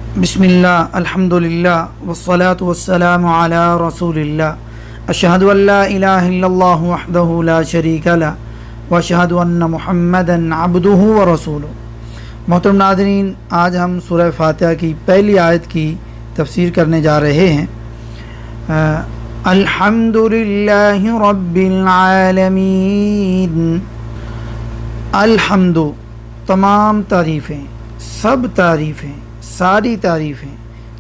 बिस्मिल्लाह अल्हम्दुलिल्लाह वस्सलातु वस्सलामु अला रसूलिल्लाह अशहदु अल्ला इलाहा इल्लल्लाहु वहदहु ला शरीका लह व अशहदु अन्न मुहम्मदन अब्दुहु व रसूलुहु। मोहतरम नाज़रीन, आज हम सूरह फातिहा की पहली आयत की तफसीर करने जा रहे हैं। अल्हम्दुलिल्लाहि रब्बिल आलमीन। अल्हम्दु तमाम तारीफ़ें, सब तारीफ़ें, सारी तारीफ़ें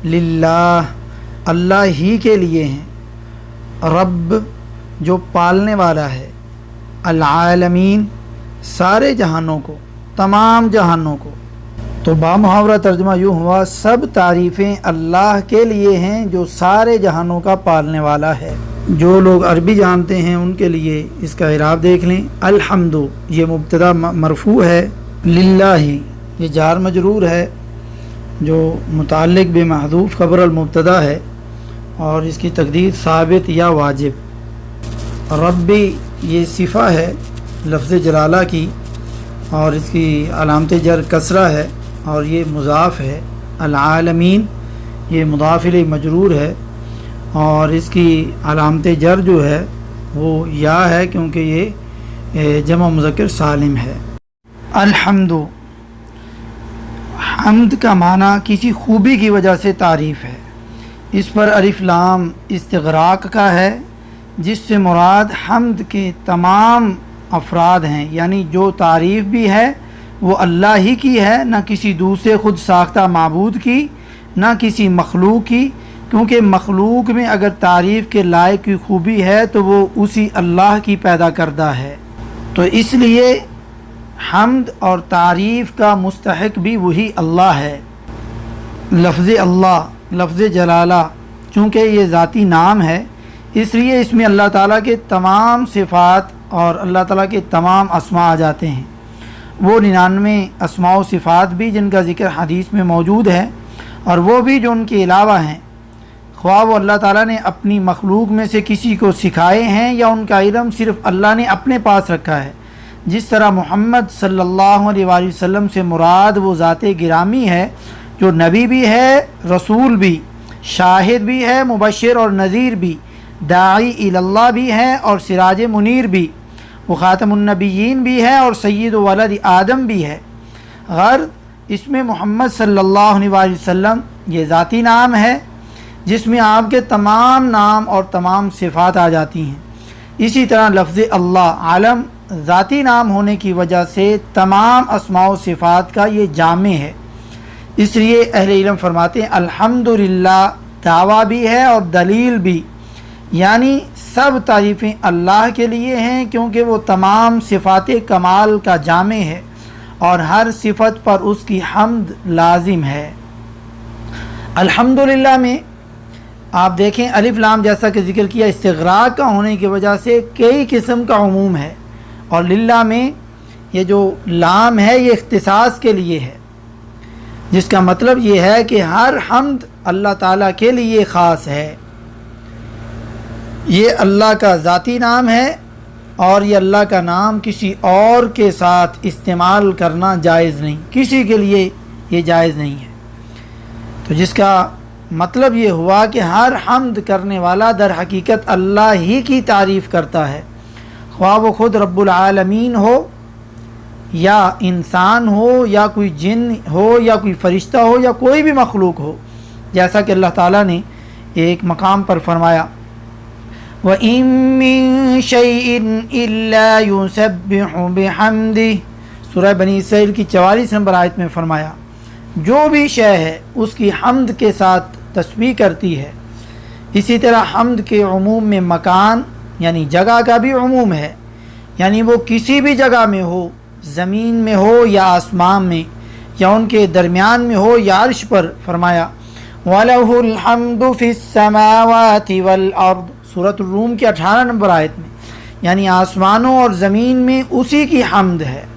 लिल्लाह अल्लाह ही के लिए हैं। रब जो पालने वाला है, अल-आलमीन सारे जहानों को, तमाम जहानों को। तो बामुहावरा तर्जुमा यूँ हुआ, सब तारीफ़ें अल्लाह के लिए हैं जो सारे जहानों का पालने वाला है। जो लोग अरबी जानते हैं उनके लिए इसका इराब देख लें। अल्हम्दु ये मुब्तदा मरफू है, लिल्लाही ये जार मजरूर है जो मुताल्लिक़ बिमहज़ूफ़ ख़बर अल-मुब्तदा है और इसकी तक़दीर साबित या वाजिब। रब्बी ये सिफ़ा है लफ्ज़ जलाला की और इसकी अलामत जर कसरा है और ये मुज़ाफ़ है। अल-आलमीन ये मुज़ाफ़ इलैहि मजरूर है और इसकी अलामत जर जो है वो या है क्योंकि ये जमा मुज़क्कर सालिम है। अल्हम्दु हम्द का माना किसी खूबी की वजह से तारीफ़ है। इस पर अलिफ लाम इस्तिग़राक़ का है जिससे मुराद हम्द के तमाम अफराद हैं, यानी जो तारीफ़ भी है वो अल्लाह ही की है, ना किसी दूसरे ख़ुद साख्ता माबूद की, ना किसी मखलूक की। क्योंकि मखलूक में अगर तारीफ़ के लायक की खूबी है तो वो उसी अल्लाह की पैदा करदा है। तो इसलिए हम्द और तारीफ़ का मुस्तहिक भी वही अल्लाह है। लफ्ज़ अल्लाह, लफ्ज़ जलाला चूँकि ये ज़ाती नाम है इसलिए इसमें अल्लाह ताला के तमाम सिफ़ात और अल्लाह ताला के तमाम अस्मा आ जाते हैं। वो 99 अस्मा व सिफ़ात भी जिनका ज़िक्र हदीस में मौजूद है और वो भी जो उनके अलावा हैं, ख्वाह वो अल्लाह ताला ने अपनी मखलूक में से किसी को सिखाए हैं या उनका इल्म सिर्फ़ अल्लाह ने अपने पास रखा है। जिस तरह मोहम्मद सल्लल्लाहु अलैहि वसल्लम से मुराद वो ज़ाते गिरामी है जो नबी भी है, रसूल भी, शाहिद भी है, मुबश्शिर और नज़ीर भी, दाई इलल्लाह भी है और सिराज मुनीर भी, वो ख़ातमुन नबिय्यीन भी है और सय्यिद वलद आदम भी है। गर्द इसमें मोहम्मद सल्लल्लाहु अलैहि वसल्लम ये ज़ाती नाम है जिसमें आपके तमाम नाम और तमाम सिफ़ात आ जाती हैं। इसी तरह लफ्ज़ अल्लाह आलम ज़ाती नाम होने की वजह से तमाम अस्मा व सिफ़ात का ये जामे है। इसलिए अहले इल्म फरमाते हैं अल्हम्दुलिल्लाह दावा भी है और दलील भी, यानी सब तारीफ़ें अल्लाह के लिए हैं क्योंकि वो तमाम सिफ़ात कमाल का जामे है और हर सिफत पर उसकी हम्द लाजिम है। अल्हम्दुलिल्लाह में आप देखें अलिफ लाम जैसा कि ज़िक्र किया इस्तिग़राक़ का होने की वजह से कई किस्म का उमूम है और लिल्लाह में ये जो लाम है ये इख्तिसास के लिए है, जिसका मतलब ये है कि हर हम्द अल्लाह ताला के लिए ख़ास है। ये अल्लाह का ज़ाती नाम है और ये अल्लाह का नाम किसी और के साथ इस्तेमाल करना जायज़ नहीं, किसी के लिए ये जायज़ नहीं है। तो जिसका मतलब ये हुआ कि हर हम्द करने वाला दर हकीकत अल्लाह ही की तारीफ़ करता है, ख्वाह वो ख़ुद रब्बुल आलमीन हो या इंसान हो या कोई जिन हो या कोई फ़रिश्ता हो या कोई भी मखलूक हो। जैसा कि अल्लाह ताला ने एक मकाम पर फरमाया व इम मिन शैइन इल्ला युसब्बिहु बिहम्दिही, सूरह बनी इसराइल की 44 नंबर आयत में फरमाया जो भी शय है उसकी हम्द के साथ तस्बीह करती है। इसी तरह हम्द के उमूम में मकान यानी जगह का भी उमूम है, यानी वो किसी भी जगह में हो, ज़मीन में हो या आसमान में या उनके दरमियान में हो या अर्श पर। फरमाया वलहुल हम्दु फिस समावाति वल अर्द, सूरत रूम की 18 नंबर आयत में, यानी आसमानों और ज़मीन में उसी की हम्द है।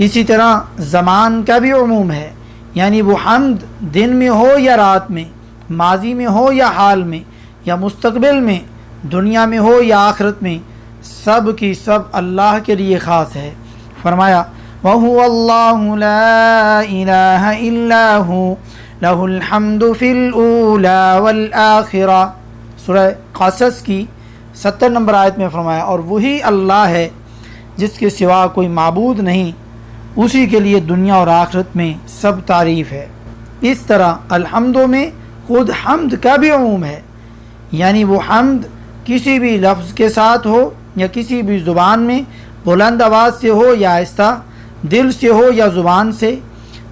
इसी तरह ज़मान का भी उमूम है, यानी वो हम्द दिन में हो या रात में, माजी में हो या हाल में या मुस्तकबिल में, दुनिया में हो या आखिरत में, सब की सब अल्लाह के लिए ख़ास है। फरमाया वहुवल्लाहु ला इलाहा इल्ला हु لہ الحمد فی الاولی والآخرہ، سورہ قصص کی 70 نمبر آیت میں فرمایا، اور وہی اللہ ہے جس کے سوا کوئی معبود نہیں، اسی کے لیے دنیا اور آخرت میں سب تعریف ہے۔ اس طرح الحمد میں خود حمد کا بھی عموم ہے، یعنی وہ حمد کسی بھی لفظ کے ساتھ ہو یا کسی بھی زبان میں بلند آواز سے ہو یا آہستہ، دل سے ہو یا زبان سے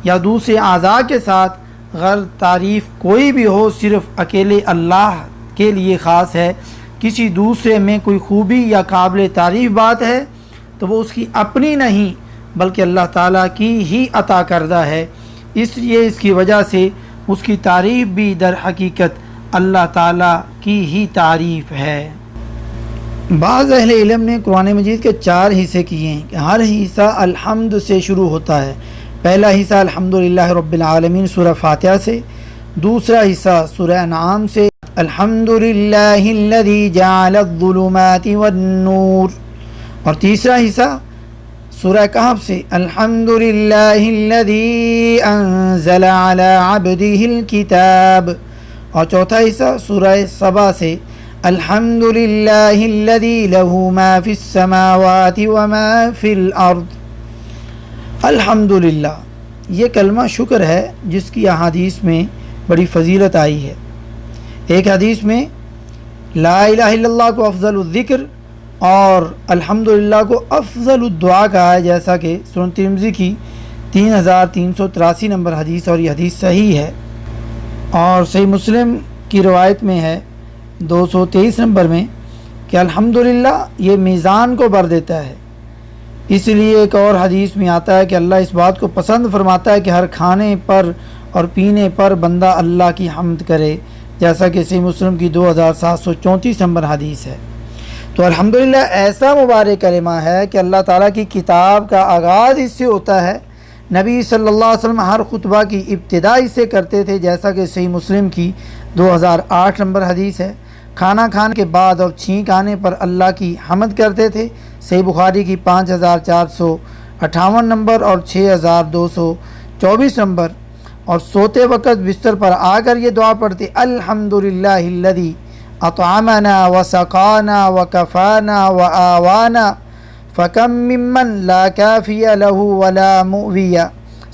یا دوسرے اعضاء کے ساتھ، غرض تعریف کوئی بھی ہو صرف اکیلے اللہ کے لیے خاص ہے۔ کسی دوسرے میں کوئی خوبی یا قابل تعریف بات ہے تو وہ اس کی اپنی نہیں بلکہ اللہ تعالیٰ کی ہی عطا کردہ ہے، اس لیے اس کی وجہ سے اس کی تعریف بھی در حقیقت اللہ تعالیٰ کی ہی تعریف ہے۔ بعض اہل علم نے قرآن مجید کے 4 حصے کیے ہیں کہ ہر حصہ الحمد سے شروع ہوتا ہے۔ پہلا حصہ الحمدللہ رب العالمین سورہ فاتحہ سے، دوسرا حصہ سورہ انعام سے الحمدللہ الذی جعل الظلمات والنور، اور تیسرا حصہ سورہ کہف سے الحمدللہ الذی انزل علی عبدہ الکتاب، اور چوتھا حصہ سورہ سبا سے الحمدللہ الذی لہ ما فی السماوات وما فی الارض۔ الحمدللہ یہ کلمہ شکر ہے جس کی احادیث میں بڑی فضیلت آئی ہے۔ ایک حدیث میں لا الہ الا اللہ کو افضل الذکر اور الحمدللہ کو افضل الدعا کہا ہے، جیسا کہ سنن ترمذی کی 3383 نمبر حدیث، اور یہ حدیث صحیح ہے۔ اور صحیح مسلم کی روایت میں ہے 223 نمبر میں کہ الحمدللہ یہ میزان کو بھر دیتا ہے۔ اس لیے ایک اور حدیث میں آتا ہے کہ اللہ اس بات کو پسند فرماتا ہے کہ ہر کھانے پر اور پینے پر بندہ اللہ کی حمد کرے، جیسا کہ صحیح مسلم کی 2734 نمبر حدیث ہے۔ تو الحمدللہ ایسا مبارک کلمہ ہے کہ اللہ تعالیٰ کی کتاب کا آغاز اس سے ہوتا ہے۔ نبی صلی اللہ علیہ وسلم ہر خطبہ کی ابتدا اس سے کرتے تھے، جیسا کہ صحیح مسلم کی 2008 نمبر حدیث ہے۔ کھانا کھانے کے بعد اور چھینک آنے پر اللہ کی حمد کرتے تھے، صحیح بخاری کی 5458 نمبر اور 6224 نمبر۔ اور سوتے وقت بستر پر آ کر یہ دعا پڑھتے الحمدللہ الذی اطعمنا وسقانا وکفانا وآوانا فکم ممن لا کافی لہ ولا مؤوی۔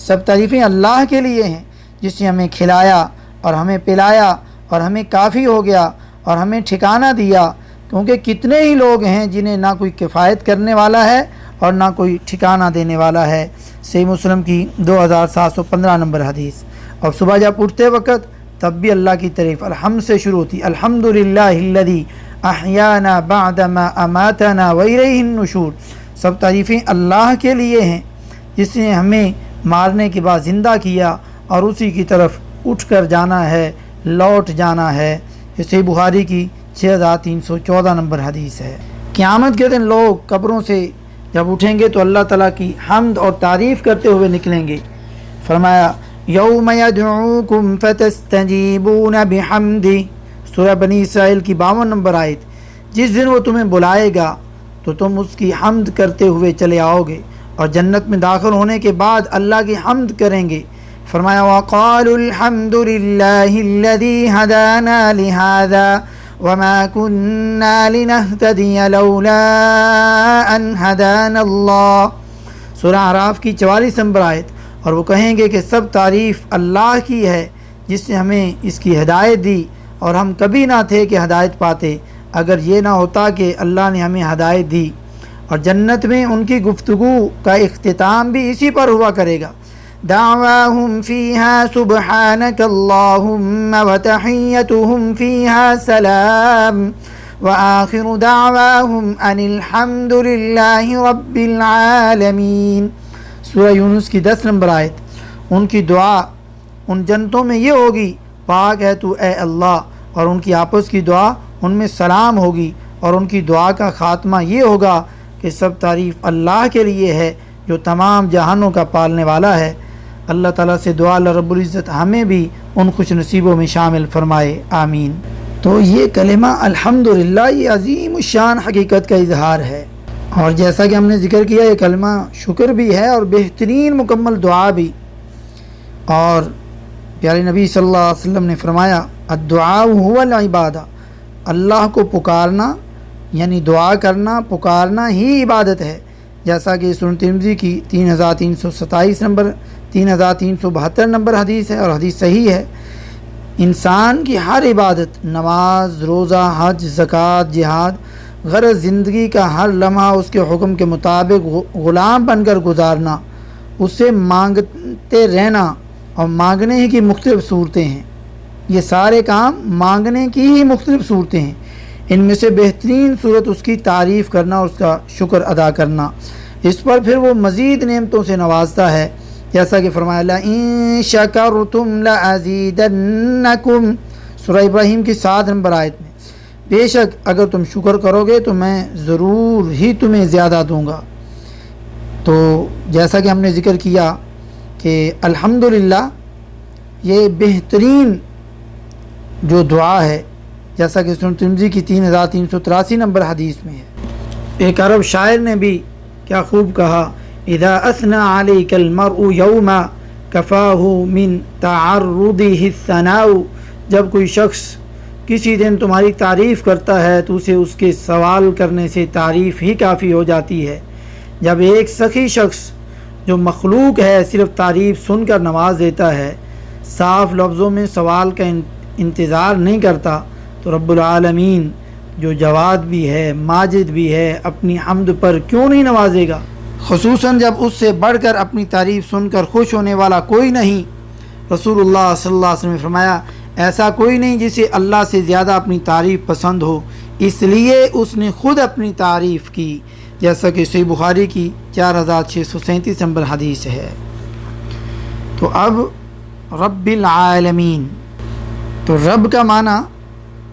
سب تعریفیں اللہ کے لیے ہیں جس نے ہمیں کھلایا اور ہمیں پلایا اور ہمیں کافی ہو گیا اور ہمیں ٹھکانہ دیا، کیونکہ کتنے ہی لوگ ہیں جنہیں نہ کوئی کفایت کرنے والا ہے اور نہ کوئی ٹھکانہ دینے والا ہے۔ صحیح مسلم کی 2715 نمبر حدیث۔ اور صبح جب اٹھتے وقت تب بھی اللہ کی تعریف الحمد سے شروع ہوتی، الحمدللہ الذی احیانا بعدما اماتنا والیہ النشور۔ سب تعریفیں اللہ کے لیے ہیں جس نے ہمیں مارنے کے بعد زندہ کیا اور اسی کی طرف اٹھ کر جانا ہے، لوٹ جانا ہے۔ یہ صحیح بخاری کی 6314 نمبر حدیث ہے۔ قیامت کے دن لوگ قبروں سے جب اٹھیں گے تو اللہ تعالیٰ کی حمد اور تعریف کرتے ہوئے نکلیں گے۔ فرمایا یوم یدعوکم فتستجیبون بحمدہ، سورہ بنی اسرائیل کی 52 نمبر آیت۔ جس دن وہ تمہیں بلائے گا تو تم اس کی حمد کرتے ہوئے چلے آؤ گے اور جنت میں داخل ہونے کے بعد اللہ کی حمد کریں گے۔ فرمایا وقالوا الحمد للہ الذی ہدانا لہذا وما كنا لنهتدی لولا ان ہدانا اللہ، سورہ اعراف کی 44 نمبر آیت۔ اور وہ کہیں گے کہ سب تعریف اللہ کی ہے جس نے ہمیں اس کی ہدایت دی، اور ہم کبھی نہ تھے کہ ہدایت پاتے اگر یہ نہ ہوتا کہ اللہ نے ہمیں ہدایت دی۔ اور جنت میں ان کی گفتگو کا اختتام بھی اسی پر ہوا کرے گا، دعواہم فیہا سبحانک اللہم وتحیتہم فیہا سلام وآخر دعواہم ان الحمد للہ رب العالمین، سورہ یونس کی 10 نمبر آیت۔ ان کی دعا ان جنتوں میں یہ ہوگی پاک ہے تو اے اللہ، اور ان کی آپس کی دعا ان میں سلام ہوگی، اور ان کی دعا کا خاتمہ یہ ہوگا کہ سب تعریف اللہ کے لیے ہے جو تمام جہانوں کا پالنے والا ہے۔ اللہ تعالیٰ سے دعا اللہ رب العزت ہمیں بھی ان خوش نصیبوں میں شامل فرمائے، آمین۔ تو یہ کلمہ الحمدللہ یہ عظیم الشان حقیقت کا اظہار ہے، اور جیسا کہ ہم نے ذکر کیا یہ کلمہ شکر بھی ہے اور بہترین مکمل دعا بھی، اور प्यारे नबी सल्लल्लाहु अलैहि वसल्लम ने फरमाया अद्दुआ हुवल इबादा, अल्लाह को पुकारना यानी दुआ करना पुकारना ही इबादत है। जैसा कि सुनन तिरमिज़ी की 3327 नंबर 3372 नंबर हदीस है और हदीस सही है। इंसान की हर इबादत, नमाज, रोज़ा, हज, ज़कात, जिहाद, गरज ज़िंदगी का हर लम्हा उसके हुक्म के मुताबिक ग़ुलाम बनकर गुजारना, उससे मांगते रहना और मांगने ही की मुख्तलिफ़ सूरतें हैं। ये सारे काम मांगने की ही मुख्तलिफ़ सूरतें हैं। इनमें से बेहतरीन सूरत उसकी तारीफ़ करना और उसका शुक्र अदा करना। इस पर फिर वो मज़ीद नेमतों से नवाजता है, जैसा कि फरमाया लइन शकरतुम लअज़ीदन्नकुम, सूरह इब्राहीम की 7 नंबर आयत में, बेशक अगर तुम शुक्र करोगे तो मैं ज़रूर ही तुम्हें ज़्यादा दूँगा। तो जैसा कि हमने ज़िक्र किया कि अल्हम्दुलिल्लाह ये बेहतरीन जो दुआ है, जैसा कि सुनन तिरमिज़ी की 3383 नंबर हदीस में है। एक अरब शायर ने भी क्या खूब कहा, इज़ा असना अलैकल मरउ यौमा कफ़ाहु मिन तअर्रुदिहि सनाउ, जब कोई शख्स किसी दिन तुम्हारी तारीफ़ करता है तो उसे उसके सवाल करने से तारीफ़ ही काफ़ी हो जाती है। जब एक सखी शख्स जो मखलूक है सिर्फ़ तारीफ़ सुनकर नवाज देता है, साफ़ लफ्ज़ों में सवाल का इंतज़ार नहीं करता, तो रब्बुल आलमीन जो जवाद भी है माजिद भी है अपनी हम्द पर क्यों नहीं नवाजेगा, खुसूसन जब उससे बढ़कर अपनी तारीफ़ सुनकर खुश होने वाला कोई नहीं। रसूलुल्लाह सल्लल्लाहु अलैहि वसल्लम ने फरमाया ऐसा कोई नहीं जिसे अल्लाह से ज़्यादा अपनी तारीफ़ पसंद हो, इसलिए उसने ख़ुद अपनी तारीफ़ की, जैसा कि सही बुखारी की 4637 नंबर हदीस है। तो अब रब्बिल आलमीन, तो रब का माना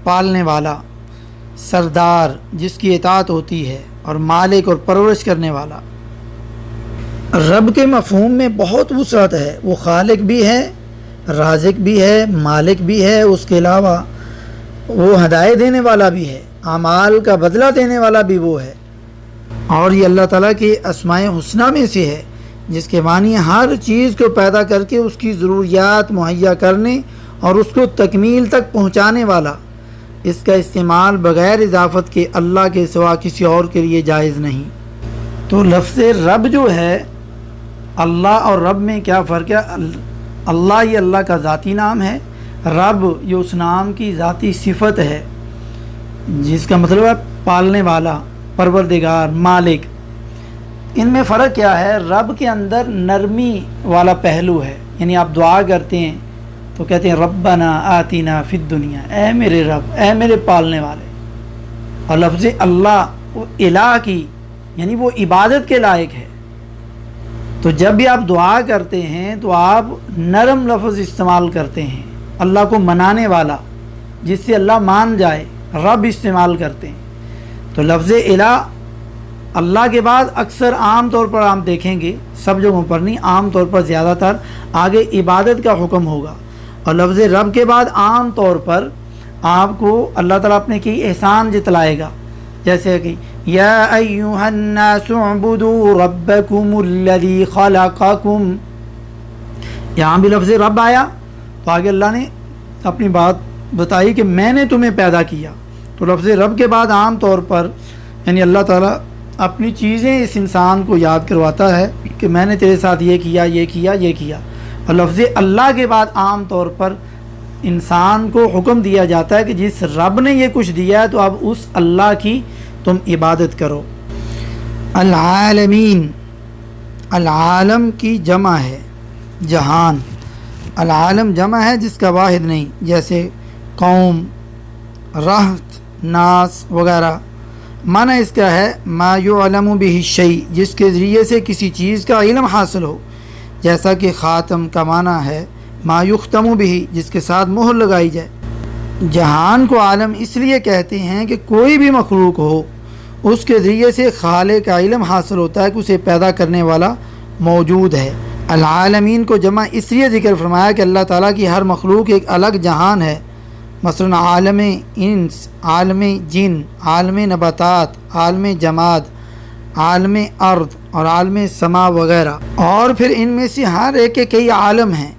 पालने वाला, सरदार जिसकी इताअत होती है, और मालिक और परवरिश करने वाला। रब के मफ़हूम में बहुत वुसअत है, वो खालिक भी है, राज़िक भी है, मालिक भी है, उसके अलावा वो हदायत देने वाला भी है, अमाल का बदला देने वाला भी वो है। और ये अल्लाह ताला के अस्माए हुस्ना में से है, जिसके मानी हर चीज़ को पैदा करके उसकी ज़रूरियात मुहैया करने और उसको तकमील तक पहुँचाने वाला। इसका इस्तेमाल बग़ैर इजाफ़त के अल्लाह के सिवा किसी और के लिए जायज़ नहीं। तो लफ्ज़ रब जो है, अल्लाह और रब में क्या फ़र्क है? अल्लाह ये अल्लाह का ज़ाती नाम है, रब ये उस नाम की ज़ाती सिफ़त है, जिसका मतलब है पालने वाला, परवरदिगार, मालिक। इनमें फ़र्क क्या है? रब के अंदर नरमी वाला पहलू है, यानी आप दुआ करते हैं तो कहते हैं रब्बना आतिना फिद दुनिया, ऐ मेरे रब, ऐ मेरे पालने वाले। और लफ्ज़ अल्लाह वो इलाह की, यानी वो इबादत के लायक है। तो जब भी आप दुआ करते हैं तो आप नरम लफ्ज़ इस्तेमाल करते हैं, अल्लाह को मनाने वाला, जिससे अल्लाह मान जाए, रब इस्तेमाल करते हैं। तो लफ्ज़ इलाह अल्लाह के बाद अक्सर आम तौर पर आप देखेंगे, सब जगहों पर नहीं, आम तौर पर ज़्यादातर आगे इबादत का हुक्म होगा। और लफ्ज़ रब के बाद आम तौर पर आपको अल्लाह ताला अपने की एहसान जितलाएगा, जैसे कि या अय्युहन्नासु उअ्बुदू रब्बकुमुल्लज़ी खलक़कुम। यहाँ भी लफ्ज़ रब आया तो आगे अल्लाह ने अपनी बात बताई कि मैंने तुम्हें पैदा किया। तो लफ्ज़ रब के बाद आम तौर पर यानी अल्लाह ताला अपनी चीज़ें इस इंसान को याद करवाता है कि मैंने तेरे साथ ये किया, ये किया, ये किया। और लफ्ज़ अल्लाह के बाद आम तौर पर इंसान को हुक्म दिया जाता है कि जिस रब ने ये कुछ दिया है तो अब उस अल्लाह की तुम इबादत करो। अल-आलमीन, अल-आलम की जमा है जहान, अल-आलम जमा है जिसका वाहिद नहीं, जैसे कौम, रहत, नास वगैरह। माना इसका है मा युअलमु बिही शै, जिसके ज़रिए से किसी चीज़ का इल्म हासिल हो, जैसा कि ख़ातम का माना है मा युख्तमु बिही, जिसके साथ मोहर लगाई जाए। जहान को आलम इसलिए कहते हैं कि कोई भी मखलूक हो उसके ज़रिए से खालिक का इल्म हासिल होता है कि उसे पैदा करने वाला मौजूद है। अल-आलमीन को जमा इसलिए ज़िक्र फरमाया कि अल्लाह ताला की हर मखलूक एक अलग जहान है, मसलन आलम इंस, आलम जिन, आलम नबातात, आलम जमाद, आलम अर्द और आलम समा वगैरह। और फिर इनमें से हर एक के कई आलम हैं।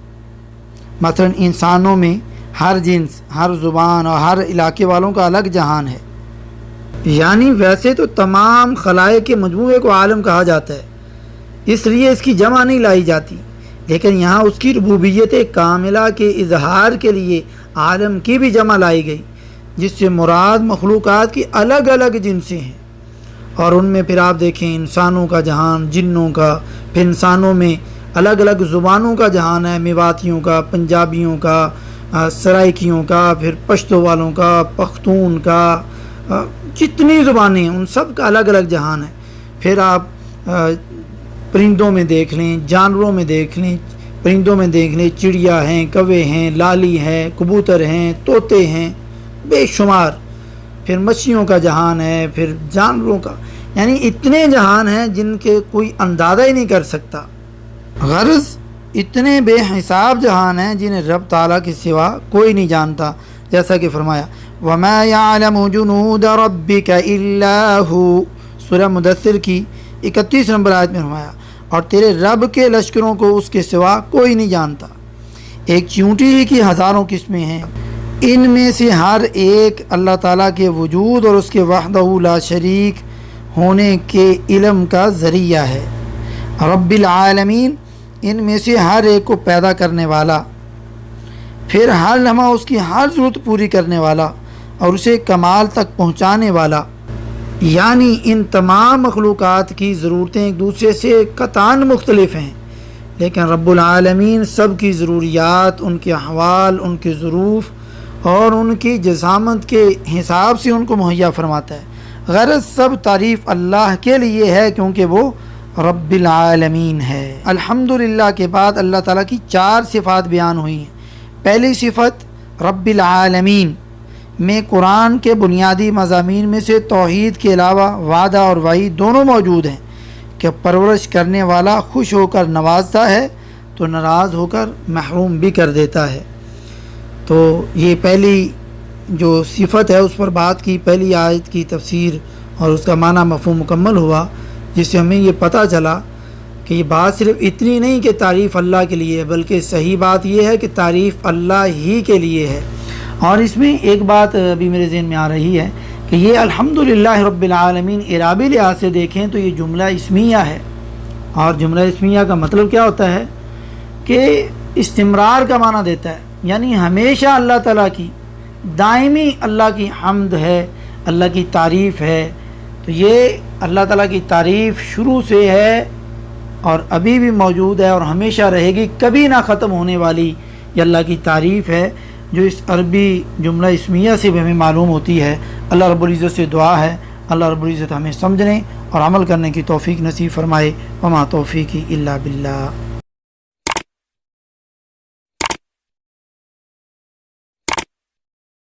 مثلا انسانوں میں ہر جنس، ہر زبان اور ہر علاقے والوں کا الگ جہان ہے، یعنی ویسے تو تمام خلائق کے مجموعے کو عالم کہا جاتا ہے، اس لیے اس کی جمع نہیں لائی جاتی، لیکن یہاں اس کی ربوبیت کاملہ کے اظہار کے لیے عالم کی بھی جمع لائی گئی، جس سے مراد مخلوقات کی الگ الگ جنسیں ہیں، اور ان میں پھر آپ دیکھیں انسانوں کا جہان، جنوں کا، پھر انسانوں میں الگ الگ زبانوں کا جہان ہے، میواتیوں کا، پنجابیوں کا، سرائکیوں کا، پھر پشتو والوں کا، پختون کا، جتنی زبانیں ہیں ان سب کا الگ الگ جہان ہے۔ پھر آپ پرندوں میں دیکھ لیں، جانوروں میں دیکھ لیں، پرندوں میں دیکھ لیں چڑیا ہیں، کوے ہیں، لالی ہیں، کبوتر ہیں، طوطے ہیں، بے شمار۔ پھر مچھلیوں کا جہان ہے، پھر جانوروں کا، یعنی اتنے جہان ہیں جن کے کوئی اندازہ ہی نہیں کر سکتا۔ غرض اتنے بے حساب جہان ہیں جنہیں رب تعالیٰ کے سوا کوئی نہیں جانتا، جیسا کہ فرمایا وَمَا يَعْلَمُ جُنُودَ رَبِّكَ إِلَّا هُوَ، سورہ مدثر کی 31 نمبر آیت میں فرمایا، اور تیرے رب کے لشکروں کو اس کے سوا کوئی نہیں جانتا۔ ایک چیونٹی ہی کی ہزاروں قسمیں ہیں، ان میں سے ہر ایک اللہ تعالیٰ کے وجود اور اس کے وحدہ لا شریک ہونے کے علم کا ذریعہ ہے۔ رب العالمین، ان میں سے ہر ایک کو پیدا کرنے والا، پھر ہر لمحہ اس کی ہر ضرورت پوری کرنے والا اور اسے کمال تک پہنچانے والا، یعنی ان تمام مخلوقات کی ضرورتیں ایک دوسرے سے قطعاً مختلف ہیں، لیکن رب العالمین سب کی ضروریات، ان کے احوال، ان کے ظروف اور ان کی جسامت کے حساب سے ان کو مہیا فرماتا ہے۔ غرض سب تعریف اللہ کے لیے ہے کیونکہ وہ رب العالمین ہے۔ الحمدللہ کے بعد اللہ تعالیٰ کی 4 صفات بیان ہوئی ہیں۔ پہلی صفت رب العالمین میں قرآن کے بنیادی مضامین میں سے توحید کے علاوہ وعدہ اور وعید دونوں موجود ہیں کہ پرورش کرنے والا خوش ہو کر نوازتا ہے تو ناراض ہو کر محروم بھی کر دیتا ہے۔ تو یہ پہلی جو صفت ہے اس پر بات کی، پہلی آیت کی تفسیر اور اس کا معنی مفہوم مکمل ہوا، جس سے ہمیں یہ پتہ چلا کہ یہ بات صرف اتنی نہیں کہ تعریف اللہ کے لیے ہے، بلکہ صحیح بات یہ ہے کہ تعریف اللہ ہی کے لیے ہے۔ اور اس میں ایک بات ابھی میرے ذہن میں آ رہی ہے کہ یہ الحمدللہ رب العالمین اعرابی لحاظ سے دیکھیں تو یہ جملہ اسمیہ ہے، اور جملہ اسمیہ کا مطلب کیا ہوتا ہے کہ استمرار کا معنی دیتا ہے، یعنی ہمیشہ اللہ تعالیٰ کی دائمی اللہ کی حمد ہے، اللہ کی تعریف ہے۔ تو یہ اللہ تعالیٰ کی تعریف شروع سے ہے اور ابھی بھی موجود ہے اور ہمیشہ رہے گی، کبھی نہ ختم ہونے والی یہ اللہ کی تعریف ہے، جو اس عربی جملہ اسمیہ سے بھی ہمیں معلوم ہوتی ہے۔ اللہ رب العزت سے دعا ہے اللہ رب العزت ہمیں سمجھنے اور عمل کرنے کی توفیق نصیب فرمائے۔ وما توفیقی الا باللہ۔